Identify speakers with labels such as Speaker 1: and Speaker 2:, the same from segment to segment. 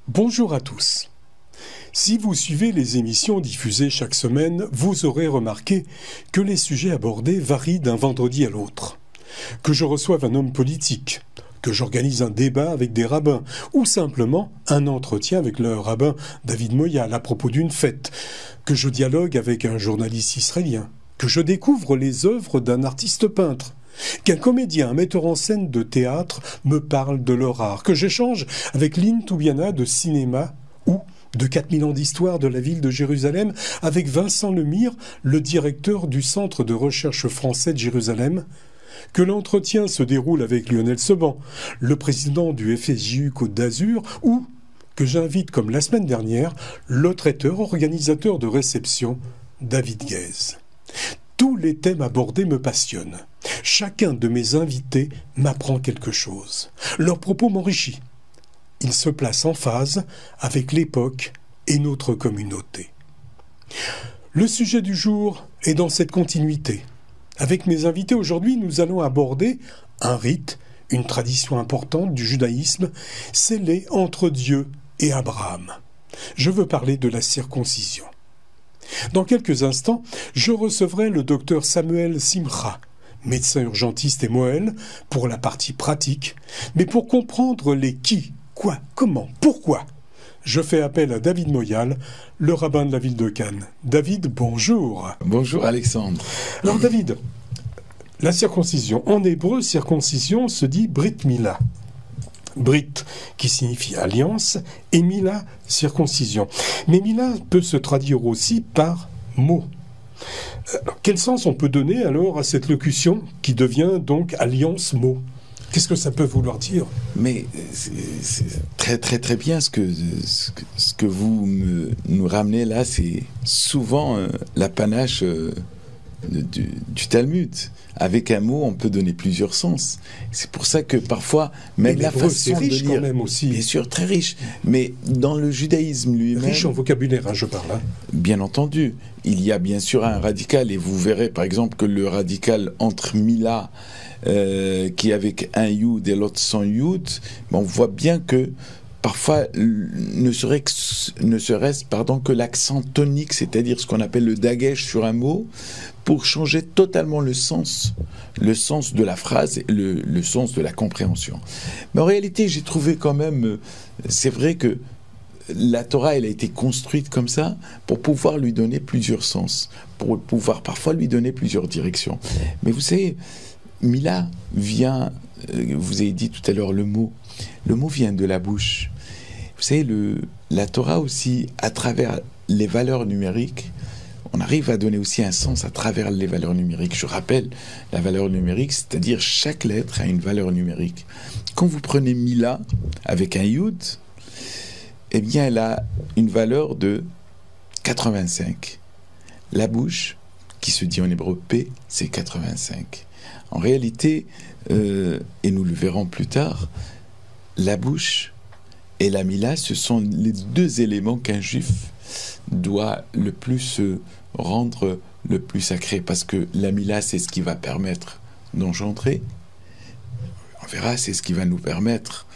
Speaker 1: Bonjour à tous. Si vous suivez les émissions diffusées chaque semaine, vous aurez remarqué que les sujets abordés varient d'un vendredi à l'autre. Que je reçoive un homme politique, que j'organise un débat avec des rabbins, ou simplement un entretien avec le rabbin David Moyal à propos d'une fête, que je dialogue avec un journaliste israélien, que je découvre les œuvres d'un artiste peintre, qu'un comédien, un metteur en scène de théâtre me parle de leur art, que j'échange avec Lynn Toubiana de cinéma ou de 4000 ans d'histoire de la ville de Jérusalem avec Vincent Lemire, le directeur du Centre de recherche français de Jérusalem, que l'entretien se déroule avec Lionel Seban, le président du FSJU Côte d'Azur, ou que j'invite, comme la semaine dernière, le traiteur organisateur de réception, David Guèze. Tous les thèmes abordés me passionnent. Chacun de mes invités m'apprend quelque chose. Leur propos m'enrichit. Ils se placent en phase avec l'époque et notre communauté. Le sujet du jour est dans cette continuité. Avec mes invités aujourd'hui, nous allons aborder un rite, une tradition importante du judaïsme, scellée entre Dieu et Abraham. Je veux parler de la circoncision. Dans quelques instants, je recevrai le docteur Samuel Simcha, médecin urgentiste et moël, pour la partie pratique, mais pour comprendre les qui, quoi, comment, pourquoi, je fais appel à David Moyal, le rabbin de la ville de Cannes. David, bonjour.
Speaker 2: Bonjour Alexandre.
Speaker 1: Alors David, la circoncision, en hébreu, circoncision se dit Brit Mila. Brit, qui signifie alliance, et Mila, circoncision. Mais Mila peut se traduire aussi par mot. Quel sens on peut donner alors à cette locution qui devient donc alliance-mot ? Qu'est-ce que ça peut vouloir dire ?
Speaker 2: Mais c'est très très très bien ce que vous nous ramenez là, c'est souvent l'apanage du Talmud. Avec un mot, on peut donner plusieurs sens. C'est pour ça que parfois, même la façon de lire,
Speaker 1: quand même aussi.
Speaker 2: Bien sûr, très riche. Mais dans le judaïsme lui-même,
Speaker 1: riche en vocabulaire, je parle.
Speaker 2: Bien entendu, il y a bien sûr un radical, et vous verrez par exemple que le radical entre Mila, qui est avec un yud et l'autre sans yud, on voit bien que parfois, ne serait-ce que l'accent tonique, c'est-à-dire ce qu'on appelle le dagesh sur un mot, pour changer totalement le sens de la phrase, le sens de la compréhension. Mais en réalité, j'ai trouvé quand même, c'est vrai que la Torah, elle a été construite comme ça pour pouvoir lui donner plusieurs sens, pour pouvoir parfois lui donner plusieurs directions. Mais vous savez, Mila vient, vous avez dit tout à l'heure le mot vient de la bouche. Vous savez, la Torah aussi, à travers les valeurs numériques, on arrive à donner aussi un sens à travers les valeurs numériques. Je rappelle, la valeur numérique, c'est-à-dire chaque lettre a une valeur numérique. Quand vous prenez Mila avec un yud, eh bien, elle a une valeur de 85. La bouche, qui se dit en hébreu P, c'est 85. En réalité, et nous le verrons plus tard, la bouche et la Mila, ce sont les deux éléments qu'un juif doit le plus rendre le plus sacré, parce que la Mila, c'est ce qui va permettre d'engendrer. On verra, c'est ce qui va nous permettre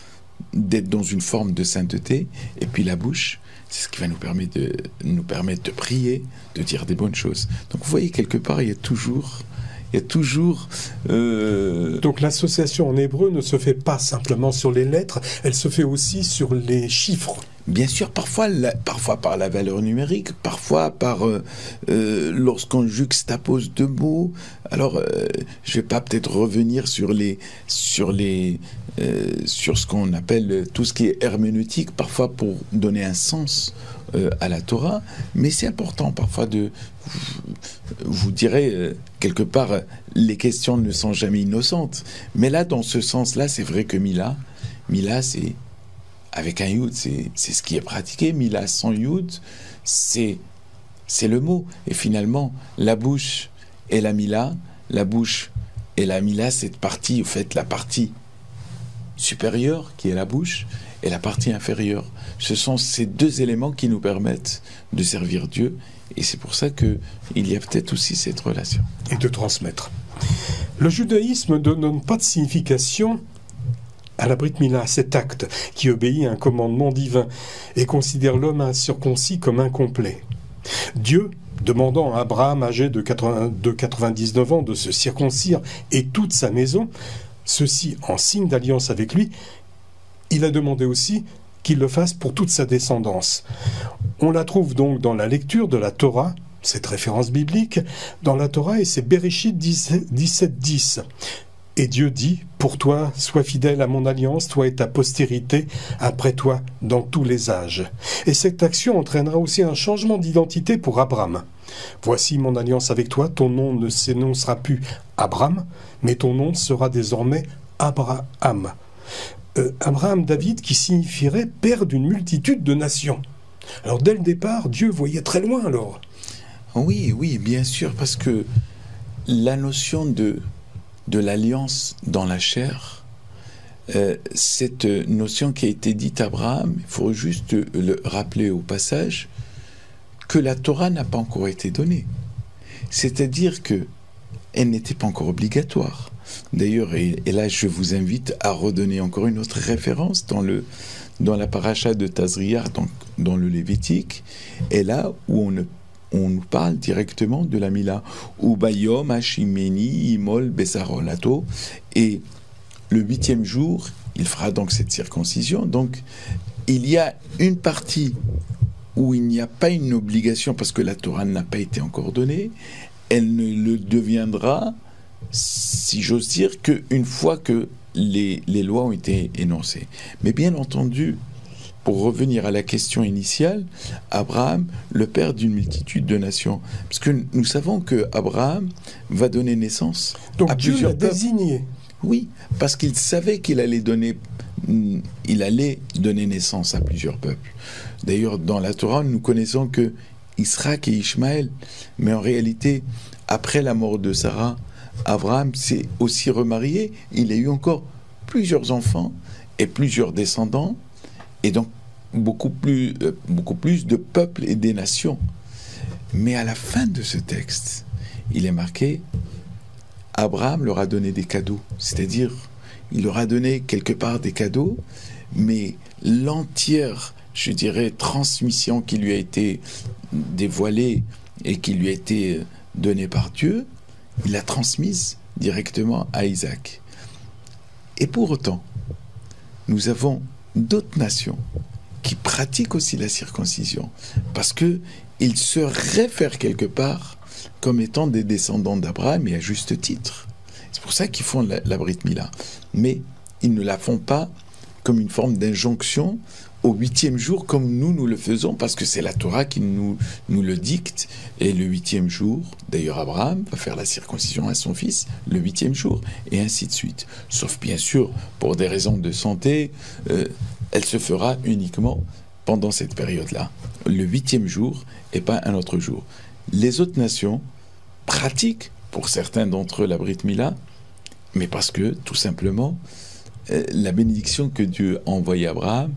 Speaker 2: d'être dans une forme de sainteté. Et puis la bouche, c'est ce qui va nous permettre de prier, de dire des bonnes choses. Donc vous voyez, quelque part, il y a toujours...
Speaker 1: Donc l'association en hébreu ne se fait pas simplement sur les lettres, elle se fait aussi sur les chiffres.
Speaker 2: Bien sûr, parfois par la valeur numérique, parfois par lorsqu'on juxtapose deux mots. Alors, je vais pas peut-être revenir sur ce qu'on appelle tout ce qui est herméneutique, parfois pour donner un sens à la Torah, mais c'est important parfois vous direz, quelque part, les questions ne sont jamais innocentes. Mais là, dans ce sens-là, c'est vrai que Mila, c'est, avec un yud, c'est ce qui est pratiqué. Mila sans yud, c'est le mot. Et finalement, la bouche et la Mila, cette partie, en fait, la partie supérieure, qui est la bouche, et la partie inférieure. Ce sont ces deux éléments qui nous permettent de servir Dieu. Et c'est pour ça qu'il y a peut-être aussi cette relation.
Speaker 1: Et de transmettre. Le judaïsme ne donne pas de signification à la Brit Mila, cet acte qui obéit à un commandement divin et considère l'homme incirconcis comme incomplet. Dieu, demandant à Abraham, âgé de 99 ans, de se circoncire et toute sa maison, ceci en signe d'alliance avec lui, il a demandé aussi qu'il le fasse pour toute sa descendance. On la trouve donc dans la lecture de la Torah, cette référence biblique, dans la Torah, et c'est Bereshit 17:10. Et Dieu dit, pour toi, sois fidèle à mon alliance, toi et ta postérité, après toi, dans tous les âges. Et cette action entraînera aussi un changement d'identité pour Abraham. Voici mon alliance avec toi, ton nom ne s'énoncera plus Abraham, mais ton nom sera désormais Abraham. Abraham David, qui signifierait père d'une multitude de nations. Alors dès le départ, Dieu voyait très loin alors.
Speaker 2: Oui, oui, bien sûr, parce que la notion de l'alliance dans la chair, cette notion qui a été dite à Abraham, il faut juste le rappeler au passage, que la Torah n'a pas encore été donnée. C'est-à-dire que elle n'était pas encore obligatoire. D'ailleurs, et là je vous invite à redonner encore une autre référence dans la paracha de Tazriah, dans le Lévitique, et là où on nous parle directement de la Mila. Ubayom hashimeni imol besarolato. Et le 8e jour, il fera donc cette circoncision. Donc, il y a une partie où il n'y a pas une obligation parce que la Torah n'a pas été encore donnée. Elle ne le deviendra, si j'ose dire, qu'une fois que les lois ont été énoncées. Mais bien entendu, pour revenir à la question initiale, Abraham, le père d'une multitude de nations. Parce que nous savons que Abraham va donner naissance à
Speaker 1: Dieu
Speaker 2: plusieurs
Speaker 1: l'a
Speaker 2: peuples.
Speaker 1: désigné.
Speaker 2: Oui, parce qu'il savait qu'il allait donner naissance à plusieurs peuples. D'ailleurs, dans la Torah, nous connaissons que Isaac et Ishmaël, mais en réalité, après la mort de Sarah, Abraham s'est aussi remarié. Il a eu encore plusieurs enfants et plusieurs descendants. Et donc, beaucoup plus de peuples et des nations. Mais à la fin de ce texte, il est marqué, Abraham leur a donné des cadeaux. C'est-à-dire, il leur a donné quelque part des cadeaux, mais l'entière, je dirais, transmission qui lui a été dévoilée et qui lui a été donnée par Dieu, il l'a transmise directement à Isaac. Et pour autant, nous avons d'autres nations qui pratiquent aussi la circoncision parce qu'ils se réfèrent quelque part comme étant des descendants d'Abraham et à juste titre. C'est pour ça qu'ils font la Brit Mila. Mais ils ne la font pas comme une forme d'injonction au 8e jour comme nous le faisons parce que c'est la Torah qui nous le dicte. Et le 8e jour, d'ailleurs Abraham va faire la circoncision à son fils le 8e jour et ainsi de suite. Sauf bien sûr pour des raisons de santé, elle se fera uniquement pendant cette période-là, le 8e jour et pas un autre jour. Les autres nations pratiquent, pour certains d'entre eux, la Brit Mila, mais parce que, tout simplement, la bénédiction que Dieu a envoyée à Abraham,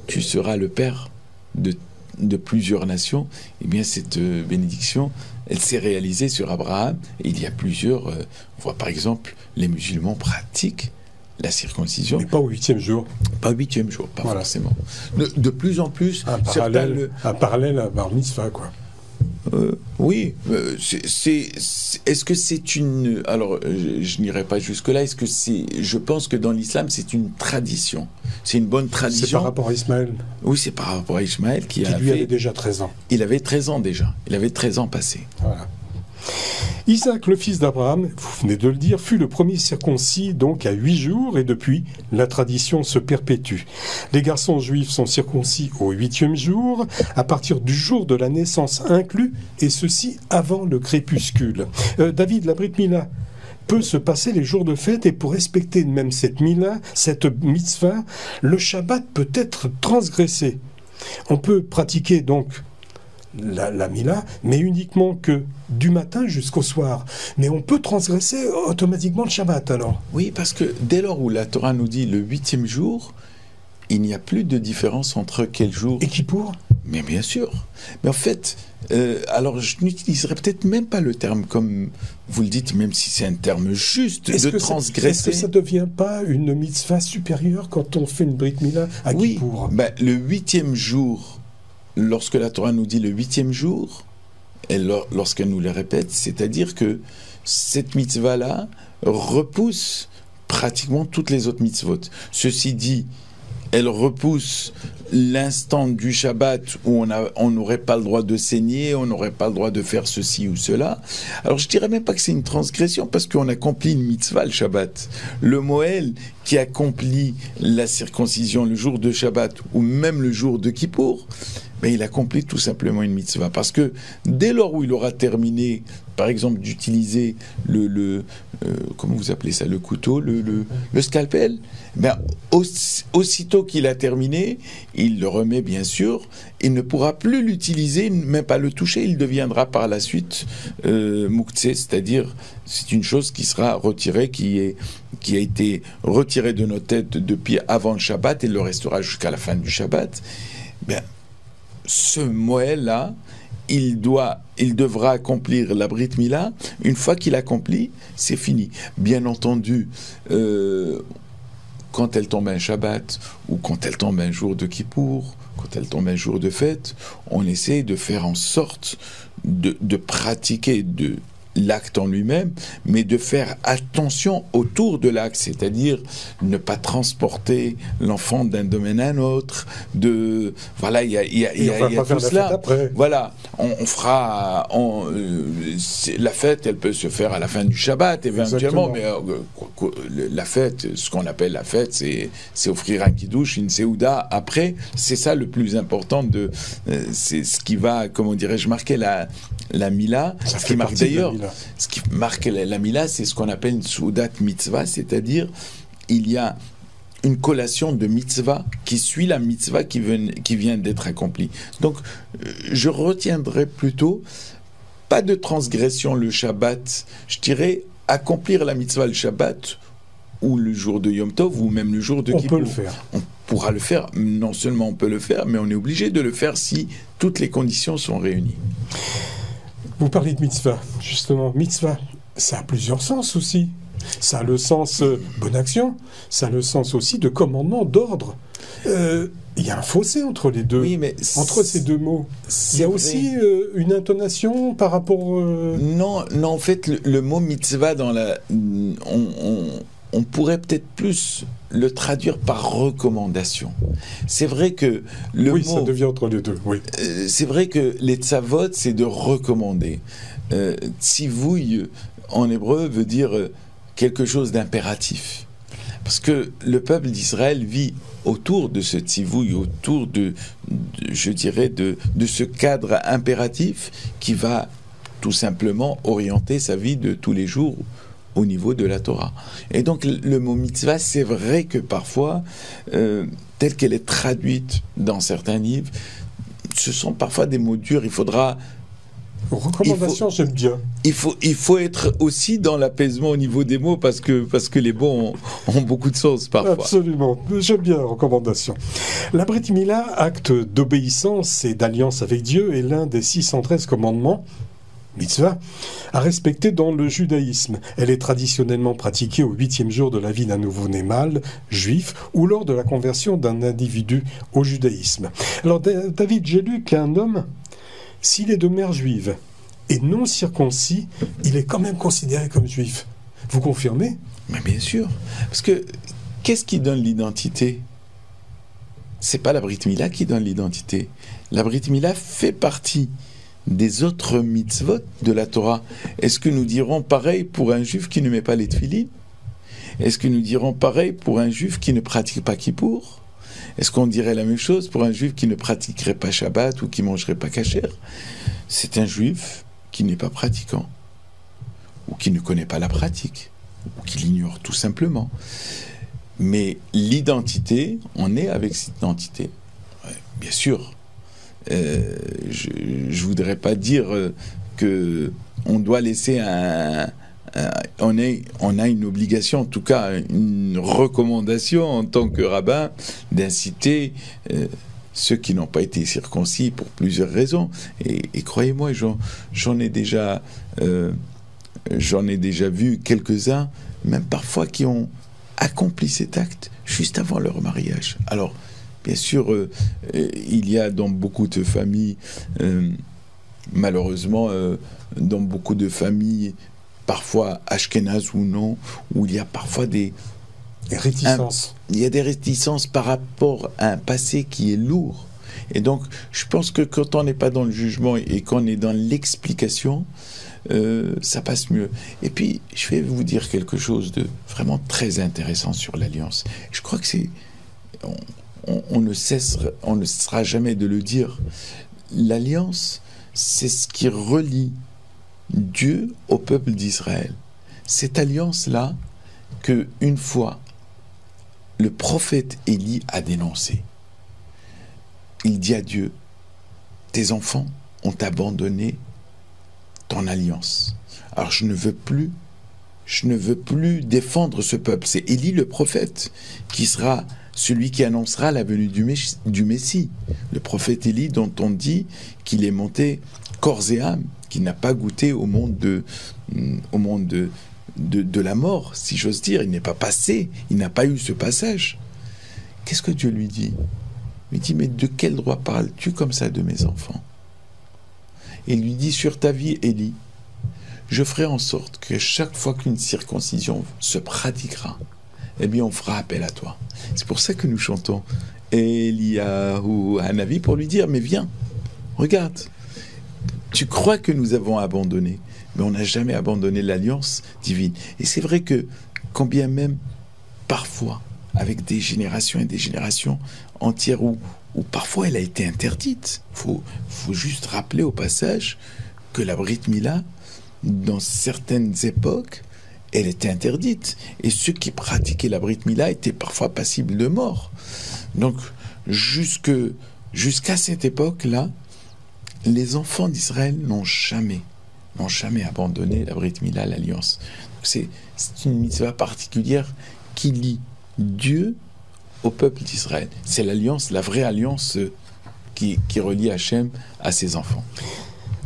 Speaker 2: tu seras le père de plusieurs nations, et bien cette bénédiction, elle s'est réalisée sur Abraham, et il y a plusieurs, on voit par exemple, les musulmans pratiquent la circoncision.
Speaker 1: Mais pas au 8e jour.
Speaker 2: Pas au 8e jour, pas forcément. De plus en plus...
Speaker 1: Un parallèle à Bar Mitzvah, quoi.
Speaker 2: Oui, est-ce que c'est une... Alors, je n'irai pas jusque-là. Est-ce que c'est... Je pense que dans l'islam, c'est une tradition. C'est une bonne tradition.
Speaker 1: C'est par rapport à Ismaël.
Speaker 2: Oui, c'est par rapport à Ismaël qui
Speaker 1: lui avait déjà 13 ans.
Speaker 2: Il avait 13 ans déjà. Il avait 13 ans passés.
Speaker 1: Voilà. Isaac, le fils d'Abraham, vous venez de le dire, fut le premier circoncis donc à 8 jours et depuis, la tradition se perpétue. Les garçons juifs sont circoncis au 8e jour, à partir du jour de la naissance inclus, et ceci avant le crépuscule. David, la Brit Mila peut se passer les jours de fête et pour respecter même cette mitzvah, le Shabbat peut être transgressé. On peut pratiquer donc la Mila, mais uniquement que du matin jusqu'au soir. Mais on peut transgresser automatiquement le Shabbat alors.
Speaker 2: Oui, parce que dès lors où la Torah nous dit le 8e jour, il n'y a plus de différence entre quel jour...
Speaker 1: Et Kippour ?
Speaker 2: Mais bien sûr. Mais en fait, alors je n'utiliserai peut-être même pas le terme comme vous le dites, même si c'est un terme juste, de transgresser.
Speaker 1: Est-ce que ça ne devient pas une mitzvah supérieure quand on fait une Brit Mila à Kippour?
Speaker 2: Oui, ben, le 8e jour, lorsque la Torah nous dit le 8e jour, et lorsqu'elle nous le répète, c'est-à-dire que cette mitzvah-là repousse pratiquement toutes les autres mitzvot. Ceci dit, elle repousse l'instant du Shabbat où on n'aurait pas le droit de saigner, on n'aurait pas le droit de faire ceci ou cela. Alors je dirais même pas que c'est une transgression parce qu'on accomplit une mitzvah le Shabbat. Le Moël qui accomplit la circoncision le jour de Shabbat ou même le jour de Kippour, ben, il accomplit tout simplement une mitzvah. Parce que dès lors où il aura terminé, par exemple, d'utiliser comment vous appelez ça, le couteau, le scalpel, ben, aussitôt qu'il a terminé, il le remet bien sûr, il ne pourra plus l'utiliser, même pas le toucher, il deviendra par la suite mouktsé, c'est-à-dire c'est une chose qui sera retirée, qui a été retirée de nos têtes depuis avant le Shabbat et le restera jusqu'à la fin du Shabbat. Ben, ce Moël-là, il devra accomplir la Brit Mila. Une fois qu'il accomplit, c'est fini. Bien entendu, quand elle tombe un Shabbat, ou quand elle tombe un jour de Kippour, quand elle tombe un jour de fête, on essaie de faire en sorte de pratiquer l'acte en lui-même, mais de faire attention autour de l'acte, c'est-à-dire ne pas transporter l'enfant d'un domaine à un autre, voilà, il y a tout cela. Voilà, on fera la fête, elle peut se faire à la fin du Shabbat éventuellement. Exactement. Mais la fête, ce qu'on appelle la fête, c'est offrir un kiddush, une seouda après. C'est ça le plus important c'est ce qui va, comment dirais-je, marquer la Mila, ce qui marque d'ailleurs. Ce qui marque la Mila, c'est ce qu'on appelle une Soudat mitzvah, c'est-à-dire il y a une collation de mitzvah qui suit la mitzvah qui vient d'être accomplie. Donc, je retiendrai plutôt pas de transgression le Shabbat, je dirais accomplir la mitzvah le Shabbat ou le jour de Yom Tov ou même le jour de Kippour.
Speaker 1: On peut le faire.
Speaker 2: On pourra le faire, non seulement on peut le faire, mais on est obligé de le faire si toutes les conditions sont réunies.
Speaker 1: Vous parlez de mitzvah, justement. Mitzvah, ça a plusieurs sens aussi. Ça a le sens bonne action, ça a le sens aussi de commandement, d'ordre. Il y a un fossé entre les deux,
Speaker 2: oui, mais
Speaker 1: entre ces deux mots. Il y a aussi une intonation par rapport...
Speaker 2: Non, en fait, le mot mitzvah, on pourrait peut-être plus le traduire par recommandation. C'est vrai que le mot...
Speaker 1: ça devient entre les deux, oui.
Speaker 2: C'est vrai que les tzavot, c'est de recommander. Tzivouille, en hébreu, veut dire quelque chose d'impératif. Parce que le peuple d'Israël vit autour de ce tzivouille, autour je dirais, de ce cadre impératif qui va tout simplement orienter sa vie de tous les jours au niveau de la Torah. Et donc le mot mitzvah, c'est vrai que parfois, telle qu'elle est traduite dans certains livres, ce sont parfois des mots durs. Il faudra...
Speaker 1: Recommandation, j'aime bien.
Speaker 2: Il faut être aussi dans l'apaisement au niveau des mots parce que les mots ont beaucoup de sens parfois.
Speaker 1: Absolument, j'aime bien recommandation. La Brit Mila, acte d'obéissance et d'alliance avec Dieu, est l'un des 613 commandements, mitzvah, à respecter dans le judaïsme. Elle est traditionnellement pratiquée au 8e jour de la vie d'un nouveau-né mâle, juif, ou lors de la conversion d'un individu au judaïsme. Alors David, j'ai lu qu'un homme, s'il est de mère juive et non circoncis, il est quand même considéré comme juif. Vous confirmez ?
Speaker 2: Mais bien sûr. Parce que qu'est-ce qui donne l'identité ? C'est pas la Brit Mila qui donne l'identité. La Brit Mila fait partie des autres mitzvot de la Torah. Est-ce que nous dirons pareil pour un juif qui ne met pas les tefilines ? Est-ce que nous dirons pareil pour un juif qui ne pratique pas Kippour ? Est-ce qu'on dirait la même chose pour un juif qui ne pratiquerait pas Shabbat ou qui mangerait pas kasher ? C'est un juif qui n'est pas pratiquant, ou qui ne connaît pas la pratique, ou qui l'ignore tout simplement. Mais l'identité, on est avec cette identité. Ouais, bien sûr, je voudrais pas dire que on doit laisser on a une obligation, en tout cas une recommandation en tant que rabbin, d'inciter ceux qui n'ont pas été circoncis pour plusieurs raisons. Et croyez-moi, j'en ai déjà vu quelques-uns, même parfois, qui ont accompli cet acte juste avant leur mariage. Alors, bien sûr, il y a dans beaucoup de familles, malheureusement, dans beaucoup de familles, parfois ashkénazes ou non, où il y a parfois des
Speaker 1: réticences.
Speaker 2: Il y a des réticences par rapport à un passé qui est lourd. Et donc, je pense que quand on n'est pas dans le jugement et qu'on est dans l'explication, ça passe mieux. Et puis, je vais vous dire quelque chose de vraiment très intéressant sur l'alliance. Je crois que c'est... On ne cessera jamais de le dire. L'alliance, c'est ce qui relie Dieu au peuple d'Israël. Cette alliance-là que, une fois, le prophète Élie a dénoncée. Il dit à Dieu, tes enfants ont abandonné ton alliance. Alors je ne veux plus défendre ce peuple. C'est Élie le prophète qui sera celui qui annoncera la venue du Messie. Le prophète Élie dont on dit qu'il est monté corps et âme, qu'il n'a pas goûté au monde de la mort, si j'ose dire. Il n'est pas passé, il n'a pas eu ce passage. Qu'est-ce que Dieu lui dit ? Il lui dit, mais de quel droit parles-tu comme ça de mes enfants ? Et il lui dit, sur ta vie, Élie, je ferai en sorte que chaque fois qu'une circoncision se pratiquera, eh bien on fera appel à toi. C'est pour ça que nous chantons Eliyahu Hanavi, pour lui dire, mais viens, regarde, tu crois que nous avons abandonné, mais on n'a jamais abandonné l'alliance divine. Et c'est vrai que, quand bien même, parfois, avec des générations et des générations entières où parfois elle a été interdite. Faut juste rappeler au passage que la Brit Mila, dans certaines époques, elle était interdite. Et ceux qui pratiquaient la Brit Mila étaient parfois passibles de mort. Donc, jusqu'à cette époque-là, les enfants d'Israël n'ont jamais abandonné la Brit Mila, l'alliance. C'est une mitzvah particulière qui lie Dieu au peuple d'Israël. C'est l'alliance, la vraie alliance qui relie Hachem à ses enfants.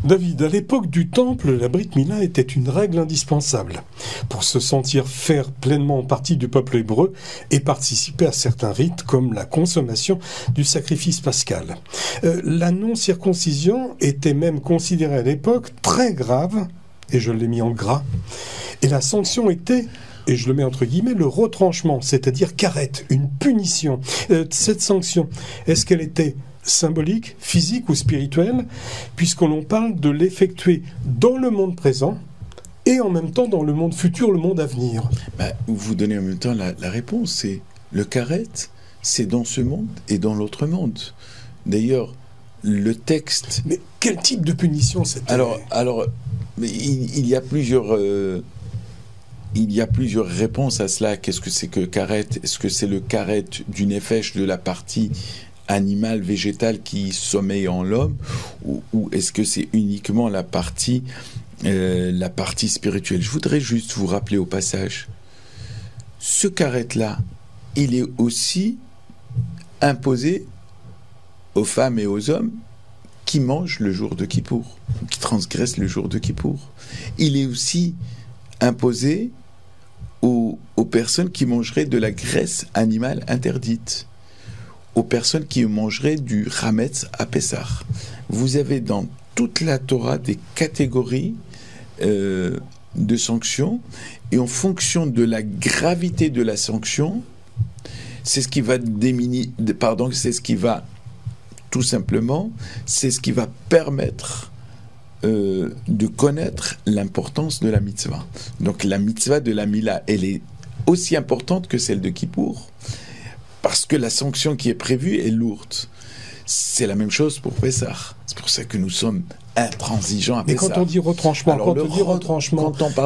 Speaker 1: David, à l'époque du Temple, la Brit Mila était une règle indispensable pour se sentir faire pleinement partie du peuple hébreu et participer à certains rites comme la consommation du sacrifice pascal. La non-circoncision était même considérée à l'époque très grave, et je l'ai mis en gras, et la sanction était, et je le mets entre guillemets, le retranchement, c'est-à-dire karet, une punition. Cette sanction, est-ce qu'elle était symbolique, physique ou spirituelle, puisqu'on parle de l'effectuer dans le monde présent et en même temps dans le monde futur, le monde à venir?
Speaker 2: Vous donnez en même temps la réponse, c'est le karet, c'est dans ce monde et dans l'autre monde. D'ailleurs, le texte...
Speaker 1: Mais quel type de punition c'était?
Speaker 2: Alors il y a plusieurs... Il y a plusieurs réponses à cela. Qu'est-ce que c'est que karet? Est-ce que c'est le karet du nefesh, de la partie animale, végétale qui sommeille en l'homme, ou est-ce que c'est uniquement la partie spirituelle? Je voudrais juste vous rappeler au passage, ce karet-là, il est aussi imposé aux femmes et aux hommes qui mangent le jour de Kippour, qui transgressent le jour de Kippour. Il est aussi imposé aux personnes qui mangeraient de la graisse animale interdite, aux personnes qui mangeraient du Hametz à Pessah. Vous avez dans toute la Torah des catégories de sanctions, et en fonction de la gravité de la sanction, c'est ce qui va c'est ce qui va permettre de connaître l'importance de la mitzvah. Donc la mitzvah de la Mila, elle est aussi importante que celle de Kippour, parce que la sanction qui est prévue est lourde. C'est la même chose pour Pessah. C'est pour ça que nous sommes intransigeants à Pessah.
Speaker 1: Mais quand on dit retranchement,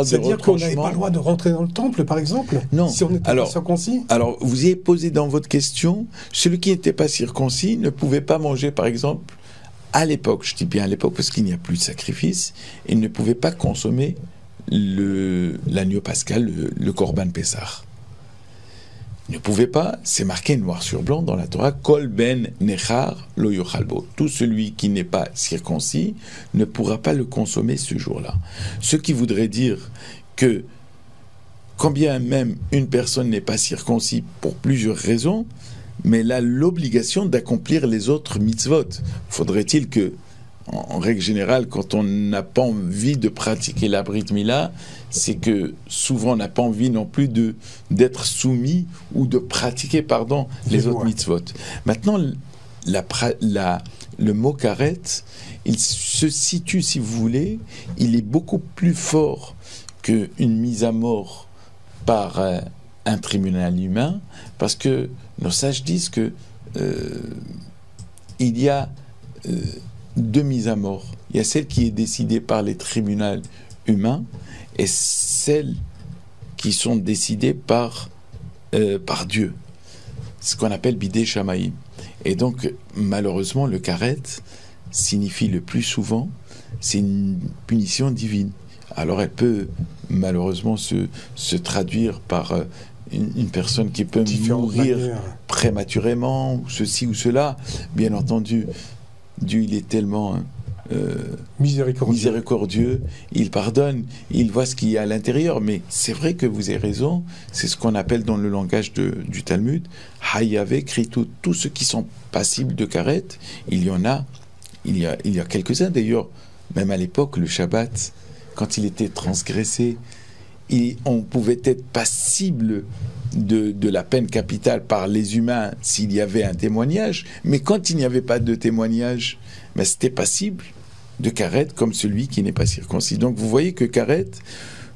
Speaker 1: c'est-à-dire qu'on n'avait pas le droit de rentrer dans le temple, par exemple?
Speaker 2: Non.
Speaker 1: Si on n'était pas circoncis?
Speaker 2: Alors, vous y avez posé dans votre question, celui qui n'était pas circoncis ne pouvait pas manger, par exemple, à l'époque, je dis bien à l'époque parce qu'il n'y a plus de sacrifice, il ne pouvait pas consommer l'agneau pascal, le Corban Pessah. Il ne pouvait pas, c'est marqué noir sur blanc dans la Torah, Kol ben nechar lo yochalbo. Tout celui qui n'est pas circoncis ne pourra pas le consommer ce jour-là. Ce qui voudrait dire que, quand bien même une personne n'est pas circoncis pour plusieurs raisons, mais elle a l'obligation d'accomplir les autres mitzvot. Faudrait-il que, en règle générale, quand on n'a pas envie de pratiquer la Brit Mila, c'est que souvent on n'a pas envie non plus d'être soumis ou de pratiquer, les autres mitzvot. Maintenant, le mot karet, il se situe, si vous voulez, il est beaucoup plus fort qu'une mise à mort par un tribunal humain, parce que nos sages disent que il y a deux mises à mort. Il y a celle qui est décidée par les tribunaux humains et celles qui sont décidées par Dieu. Ce qu'on appelle bidé shamaïm. Et donc, malheureusement, le karet signifie le plus souvent, c'est une punition divine. Alors, elle peut malheureusement se traduire par une personne qui peut mourir prématurément, ou ceci ou cela. Bien entendu, Dieu, il est tellement miséricordieux, il pardonne, il voit ce qu'il y a à l'intérieur. Mais c'est vrai que vous avez raison, c'est ce qu'on appelle dans le langage du Talmud, Hayave Kritout, tous ceux qui sont passibles de karet, il y a quelques-uns d'ailleurs, même à l'époque, le Shabbat, quand il était transgressé, on pouvait être passible de la peine capitale par les humains s'il y avait un témoignage, mais quand il n'y avait pas de témoignage, c'était passible de karet comme celui qui n'est pas circoncis. Donc vous voyez que karet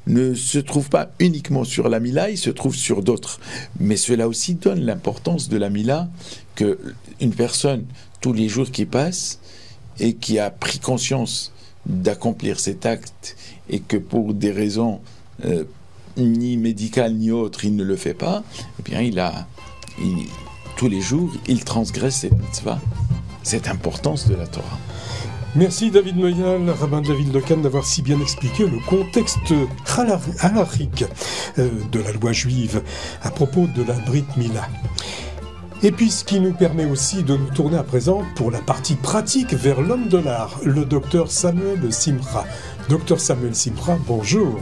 Speaker 2: ne se trouve pas uniquement sur la Mila, il se trouve sur d'autres. Mais cela aussi donne l'importance de la Mila, qu'une personne, tous les jours qui passent, et qui a pris conscience d'accomplir cet acte, et que pour des raisons ni médicales ni autres, il ne le fait pas, eh bien tous les jours, il transgresse cette mitzvah, cette importance de la Torah.
Speaker 1: Merci David Moyal, rabbin de la ville de Cannes, d'avoir si bien expliqué le contexte halachique de la loi juive à propos de la Brit Mila. Et puis ce qui nous permet aussi de nous tourner à présent pour la partie pratique vers l'homme de l'art, le docteur Samuel Simcha. Docteur Samuel Simcha, bonjour.